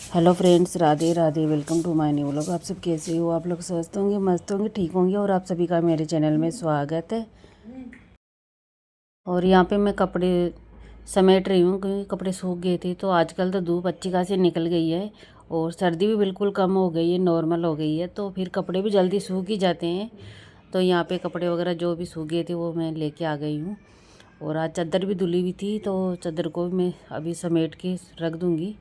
Hello friends, Radhe Radhe. Welcome to my new vlog. आप सब कैसे हो? आप लोग स्वस्थ होंगे, मस्त होंगे, ठीक होंगे। और आप सभी का मेरे चैनल में स्वागत है। और यहाँ पे मैं कपड़े समेट रही हूँ क्योंकि कपड़े सूख गए थे। तो आजकल तो धूप अच्छी खासी निकल गई है और सर्दी भी बिल्कुल कम हो गई है, नॉर्मल हो गई है। तो फिर कपड़े भी जल्दी सूख ही जाते हैं। तो यहाँ पे कपड़े वगैरह जो भी सूख गए थे वो मैं लेके आ गई हूँ। और आज चादर भी धुली हुई थी, तो चादर को भी मैं अभी समेट के रख दूँगी।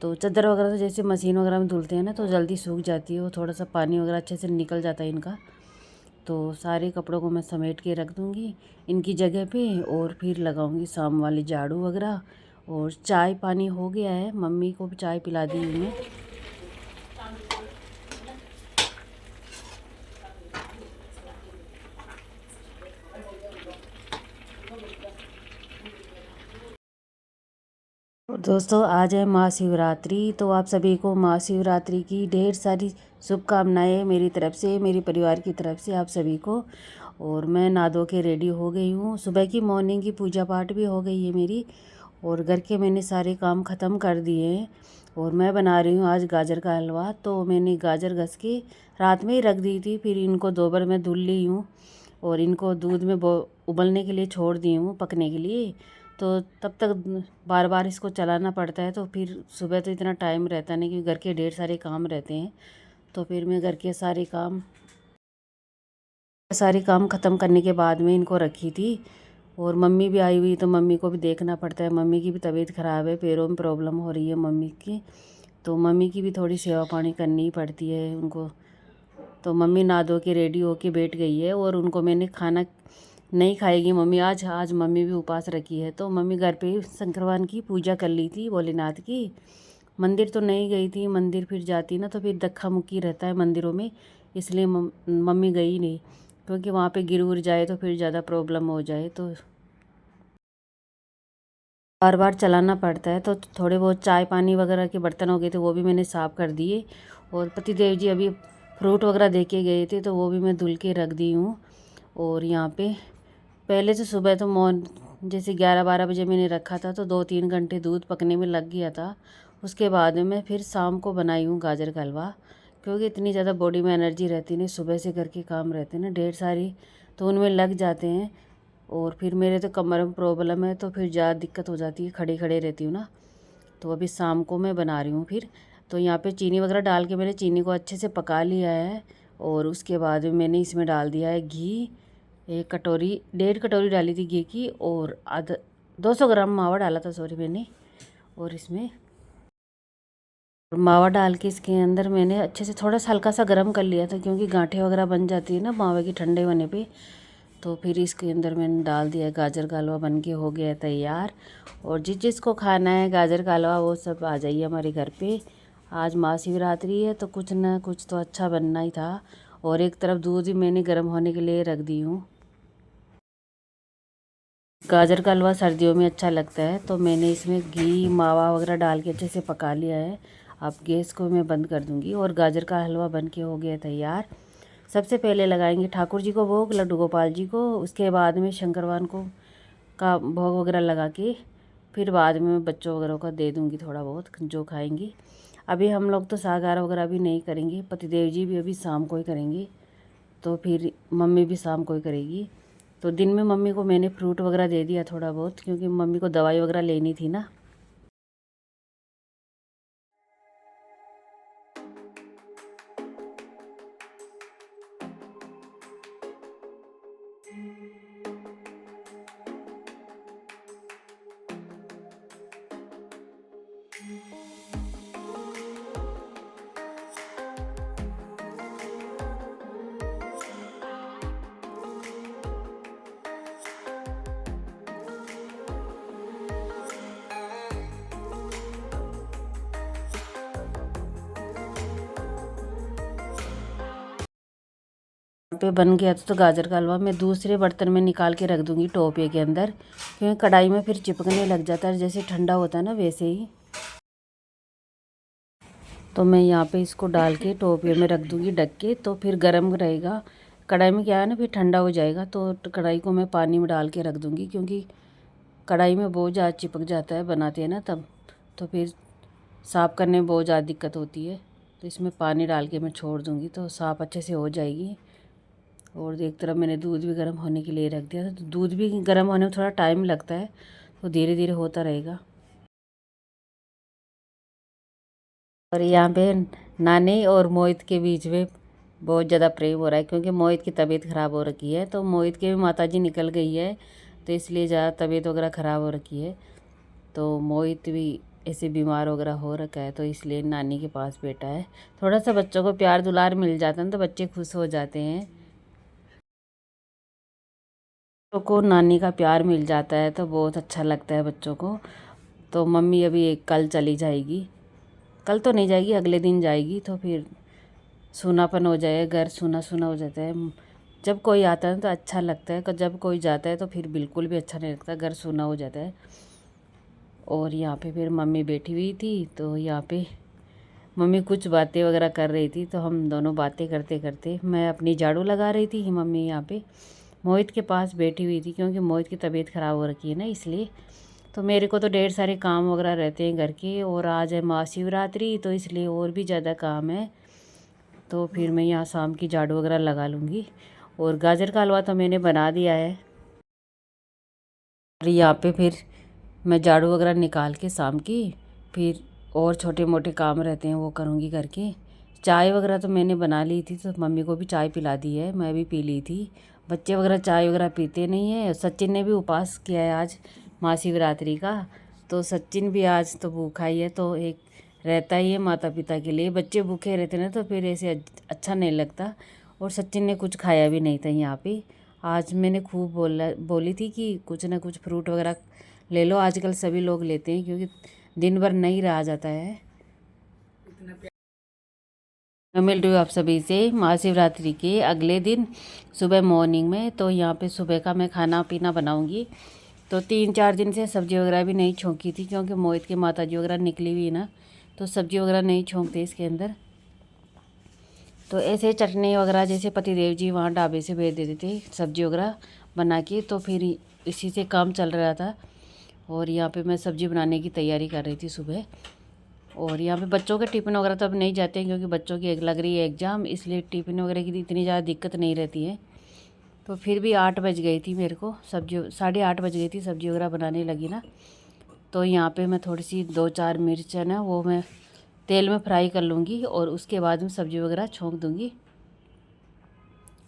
तो चादर वगैरह तो जैसे मशीन वगैरह में धुलते हैं ना, तो जल्दी सूख जाती है। वो थोड़ा सा पानी वगैरह अच्छे से निकल जाता है इनका। तो सारे कपड़ों को मैं समेट के रख दूँगी इनकी जगह पे। और फिर लगाऊँगी शाम वाली झाड़ू वगैरह। और चाय पानी हो गया है, मम्मी को भी चाय पिला दी हूँ मैं। और दोस्तों, आज है महाशिवरात्रि। तो आप सभी को महाशिवरात्रि की ढेर सारी शुभकामनाएं मेरी तरफ से, मेरे परिवार की तरफ से आप सभी को। और मैं नहा धो के रेडी हो गई हूँ। सुबह की मॉर्निंग की पूजा पाठ भी हो गई है मेरी। और घर के मैंने सारे काम ख़त्म कर दिए हैं। और मैं बना रही हूँ आज गाजर का हलवा। तो मैंने गाजर घस के रात में ही रख दी थी, फिर इनको दोपहर में धुल ली हूँ। और इनको दूध में उबलने के लिए छोड़ दी हूँ, पकने के लिए। तो तब तक बार बार इसको चलाना पड़ता है। तो फिर सुबह तो इतना टाइम रहता नहीं, क्योंकि घर के ढेर सारे काम रहते हैं। तो फिर मैं घर के सारे काम ख़त्म करने के बाद में इनको रखी थी। और मम्मी भी आई हुई, तो मम्मी को भी देखना पड़ता है। मम्मी की भी तबीयत ख़राब है, पैरों में प्रॉब्लम हो रही है मम्मी की। तो मम्मी की भी थोड़ी सेवा पानी करनी ही पड़ती है उनको। तो मम्मी नहा धो के रेडी होके बैठ गई है। और उनको मैंने खाना नहीं खाएगी मम्मी आज। आज मम्मी भी उपवास रखी है। तो मम्मी घर पे ही शंकर भगवान की पूजा कर ली थी, भोलेनाथ की। मंदिर तो नहीं गई थी, मंदिर फिर जाती ना तो फिर धक्का मुक्की रहता है मंदिरों में। इसलिए मम्मी गई नहीं, क्योंकि वहाँ पे गिर उर जाए तो फिर ज़्यादा प्रॉब्लम हो जाए। तो बार बार चलाना पड़ता है। तो थोड़े बहुत चाय पानी वगैरह के बर्तन हो गए थे, वो भी मैंने साफ़ कर दिए। और पतिदेव जी अभी फ्रूट वगैरह दे के गए थे, तो वो भी मैं धुल के रख दी हूँ। और यहाँ पे पहले से सुबह तो जैसे 11-12 बजे मैंने रखा था, तो 2-3 घंटे दूध पकने में लग गया था। उसके बाद में मैं फिर शाम को बनाई हूँ गाजर का हलवा। क्योंकि इतनी ज़्यादा बॉडी में एनर्जी रहती नहीं, सुबह से घर के काम रहते हैं ना ढेर सारी, तो उनमें लग जाते हैं। और फिर मेरे तो कमर में प्रॉब्लम है, तो फिर ज़्यादा दिक्कत हो जाती है, खड़े खड़े रहती हूँ ना। तो अभी शाम को मैं बना रही हूँ फिर। तो यहाँ पे चीनी वगैरह डाल के मैंने चीनी को अच्छे से पका लिया है। और उसके बाद में मैंने इसमें डाल दिया है घी। 1 कटोरी 1.5 कटोरी डाली थी घी की। और आधा 200 ग्राम मावा डाला था, सॉरी मैंने। और इसमें मावा डाल के इसके अंदर मैंने अच्छे से थोड़ा सा हल्का सा गर्म कर लिया था, क्योंकि गांठें वगैरह बन जाती है ना मावे की ठंडे होने पे। तो फिर इसके अंदर मैंने डाल दिया। गाजर का हलवा बन के हो गया तैयार। और जिसको खाना है गाजर का हलवा, वो सब आ जाइए हमारे घर पे। आज महाशिवरात्रि है, तो कुछ ना कुछ तो अच्छा बनना ही था। और एक तरफ दूध भी मैंने गर्म होने के लिए रख दी हूँ। गाजर का हलवा सर्दियों में अच्छा लगता है। तो मैंने इसमें घी मावा वगैरह डाल के अच्छे से पका लिया है। अब गैस को मैं बंद कर दूँगी। और गाजर का हलवा बन के हो गया तैयार। सबसे पहले लगाएंगे ठाकुर जी को भोग, लड्डू गोपाल जी को। उसके बाद में शंकर भगवान को का भोग वगैरह लगा के फिर बाद में मैं बच्चों वगैरह को दे दूँगी थोड़ा बहुत जो खाएंगी। अभी हम लोग तो सागार वगैरह भी नहीं करेंगे, पतिदेव जी भी अभी शाम को ही करेंगे। तो फिर मम्मी भी शाम को ही करेगी। तो दिन में मम्मी को मैंने फ्रूट वगैरह दे दिया थोड़ा बहुत, क्योंकि मम्मी को दवाई वगैरह लेनी थी ना। पे बन गया तो गाजर का हलवा मैं दूसरे बर्तन में निकाल के रख दूँगी, टोपे के अंदर। क्योंकि कढ़ाई में फिर चिपकने लग जाता है, जैसे ठंडा होता है ना वैसे ही। तो मैं यहाँ पे इसको डाल के टोपे में रख दूँगी ढक के। तो फिर गर्म रहेगा। कढ़ाई में क्या है ना, फिर ठंडा हो जाएगा। तो कढ़ाई को मैं पानी में डाल के रख दूँगी, क्योंकि कढ़ाई में बहुत ज़्यादा चिपक जाता है बनाते हैं ना तब। तो फिर साफ़ करने में बहुत ज़्यादा दिक्कत होती है। तो इसमें पानी डाल के मैं छोड़ दूँगी तो साफ़ अच्छे से हो जाएगी। और एक तरफ मैंने दूध भी गर्म होने के लिए रख दिया था। तो दूध भी गर्म होने में थोड़ा टाइम लगता है, तो धीरे धीरे होता रहेगा। और यहाँ पे नानी और मोहित के बीच में बहुत ज़्यादा प्रेम हो रहा है, क्योंकि मोहित की तबीयत ख़राब हो रखी है। तो मोहित के भी माताजी निकल गई है, तो इसलिए ज़्यादा तबीयत वगैरह ख़राब हो रखी है। तो मोहित भी ऐसे बीमार वगैरह हो रखा है, तो इसलिए नानी के पास बैठा है। थोड़ा सा बच्चों को प्यार दुलार मिल जाता है ना, तो बच्चे खुश हो जाते हैं। बच्चों को नानी का प्यार मिल जाता है तो बहुत अच्छा लगता है बच्चों को। तो मम्मी अभी कल चली जाएगी, कल तो नहीं जाएगी, अगले दिन जाएगी। तो फिर सूनापन हो जाए, घर सूना सूना हो जाता है। जब कोई आता है तो अच्छा लगता है, जब कोई जाता है तो फिर बिल्कुल भी अच्छा नहीं लगता, घर सूना हो जाता है। और यहाँ पे फिर मम्मी बैठी हुई थी, तो यहाँ पे मम्मी कुछ बातें वगैरह कर रही थी। तो हम दोनों बातें करते करते, मैं अपनी झाड़ू लगा रही थी, मम्मी यहाँ पे मोहित के पास बैठी हुई थी, क्योंकि मोहित की तबीयत ख़राब हो रखी है ना, इसलिए। तो मेरे को तो ढेर सारे काम वगैरह रहते हैं घर के, और आज है महाशिवरात्रि, तो इसलिए और भी ज़्यादा काम है। तो फिर मैं यहाँ शाम की झाड़ू वगैरह लगा लूँगी। और गाजर का हलवा तो मैंने बना दिया है। और यहाँ पे फिर मैं झाड़ू वगैरह निकाल के शाम की, फिर और छोटे मोटे काम रहते हैं वो करूँगी घर के। चाय वगैरह तो मैंने बना ली थी, तो मम्मी को भी चाय पिला दी है, मैं भी पी ली थी। बच्चे वगैरह चाय वगैरह पीते नहीं है। सचिन ने भी उपवास किया है आज महाशिवरात्रि का, तो सचिन भी आज तो भूखा ही है। तो एक रहता ही है माता पिता के लिए, बच्चे भूखे रहते ना तो फिर ऐसे अच्छा नहीं लगता। और सचिन ने कुछ खाया भी नहीं था यहाँ पे। आज मैंने खूब बोली थी कि कुछ ना कुछ फ्रूट वगैरह ले लो, आजकल सभी लोग लेते हैं, क्योंकि दिन भर नहीं रहा जाता है। मैं मिल रही हूँ आप सभी से महाशिवरात्रि के अगले दिन सुबह मॉर्निंग में। तो यहाँ पे सुबह का मैं खाना पीना बनाऊँगी। तो 3-4 दिन से सब्ज़ी वगैरह भी नहीं छोंकी थी, क्योंकि मोहित के माताजी वगैरह निकली हुई ना, तो सब्ज़ी वगैरह नहीं छोंकते इसके अंदर। तो ऐसे चटनी वगैरह जैसे पतिदेव जी वहाँ ढाबे से भेज देते थे सब्ज़ी वगैरह बना के, तो फिर इसी से काम चल रहा था। और यहाँ पे मैं सब्ज़ी बनाने की तैयारी कर रही थी सुबह। और यहाँ पे बच्चों के टिफ़िन वगैरह तो अब नहीं जाते हैं, क्योंकि बच्चों की एक लग रही है एग्ज़ाम, इसलिए टिफ़िन वगैरह की इतनी ज़्यादा दिक्कत नहीं रहती है। तो फिर भी 8 बज गई थी मेरे को, सब्जी 8:30 बज गई थी, सब्ज़ी वगैरह बनाने लगी ना। तो यहाँ पे मैं थोड़ी सी 2-4 मिर्च है ना, वो मैं तेल में फ्राई कर लूँगी, और उसके बाद में सब्ज़ी वगैरह छोंक दूँगी।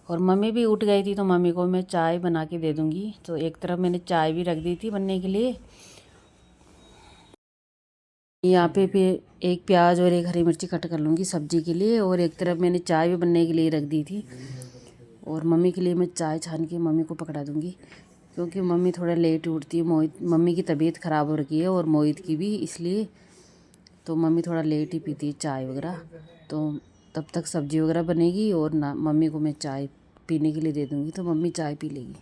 और मम्मी भी उठ गई थी, तो मम्मी को मैं चाय बना के दे दूँगी। तो एक तरफ मैंने चाय भी रख दी थी बनने के लिए। यहाँ पे फिर एक प्याज और एक हरी मिर्ची कट कर लूँगी सब्ज़ी के लिए। और एक तरफ मैंने चाय भी बनने के लिए रख दी थी। और मम्मी के लिए मैं चाय छान के मम्मी को पकड़ा दूँगी, क्योंकि मम्मी थोड़ा लेट उठती है। मम्मी की तबीयत ख़राब हो रखी है, और मोहित की भी, इसलिए तो मम्मी थोड़ा लेट ही पीती है चाय वगैरह। तो तब तक सब्ज़ी वगैरह बनेगी, और ना मम्मी को मैं चाय पीने के लिए दे दूँगी, तो मम्मी चाय पी लेगी।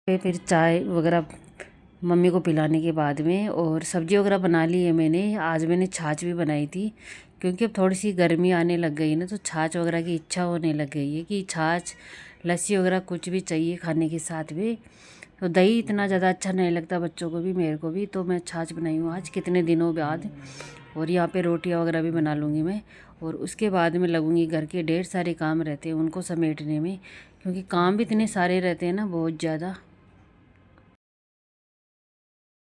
फिर चाय वगैरह मम्मी को पिलाने के बाद में, और सब्ज़ी वगैरह बना ली है मैंने। आज मैंने छाछ भी बनाई थी, क्योंकि अब थोड़ी सी गर्मी आने लग गई ना, तो छाछ वगैरह की इच्छा होने लग गई है कि छाछ लस्सी वगैरह कुछ भी चाहिए खाने के साथ में। तो दही इतना ज़्यादा अच्छा नहीं लगता बच्चों को भी, मेरे को भी। तो मैं छाछ बनाई हूँ आज कितने दिनों बाद। और यहाँ पे रोटियाँ वगैरह भी बना लूँगी मैं। और उसके बाद में लगूँगी, घर के ढेर सारे काम रहते हैं उनको समेटने में, क्योंकि काम भी इतने सारे रहते हैं ना, बहुत ज़्यादा।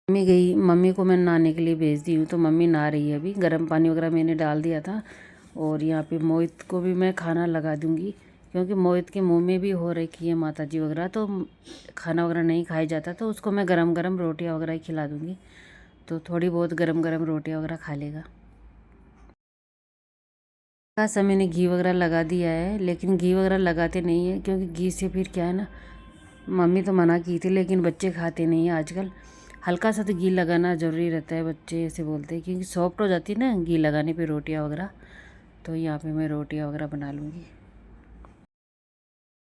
मम्मी गई, मम्मी को मैं नहाने के लिए भेज दी हूँ, तो मम्मी नहा रही है अभी। गर्म पानी वगैरह मैंने डाल दिया था। और यहाँ पे मोहित को भी मैं खाना लगा दूँगी, क्योंकि मोहित के मुंह में भी हो रखी है माताजी वगैरह, तो खाना वगैरह नहीं खाया जाता, तो उसको मैं गरम गरम रोटियाँ वगैरह ही खिला दूँगी। तो थोड़ी बहुत गरम गरम रोटियाँ वगैरह खा लेगा। का सा मैंने घी वगैरह लगा दिया है, लेकिन घी वगैरह लगाते नहीं है क्योंकि घी से फिर क्या है ना, मम्मी तो मना की थी लेकिन बच्चे खाते नहीं हैं आजकल। हल्का सा तो घी लगाना ज़रूरी रहता है, बच्चे ऐसे बोलते हैं क्योंकि सॉफ्ट हो जाती है ना घी लगाने पे रोटियां वगैरह। तो यहाँ पे मैं रोटियां वगैरह बना लूँगी।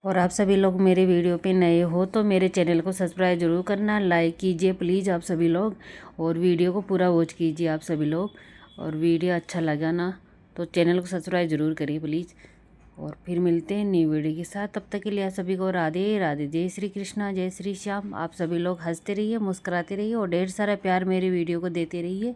और आप सभी लोग मेरे वीडियो पे नए हो तो मेरे चैनल को सब्सक्राइब ज़रूर करना, लाइक कीजिए प्लीज़ आप सभी लोग, और वीडियो को पूरा वॉच कीजिए आप सभी लोग। और वीडियो अच्छा लगा ना तो चैनल को सब्सक्राइब ज़रूर करिए प्लीज़। और फिर मिलते हैं न्यू वीडियो के साथ, तब तक के लिए आप सभी को राधे राधे, जय श्री कृष्णा, जय श्री श्याम। आप सभी लोग हंसते रहिए, मुस्कुराते रहिए और ढेर सारा प्यार मेरे वीडियो को देते रहिए।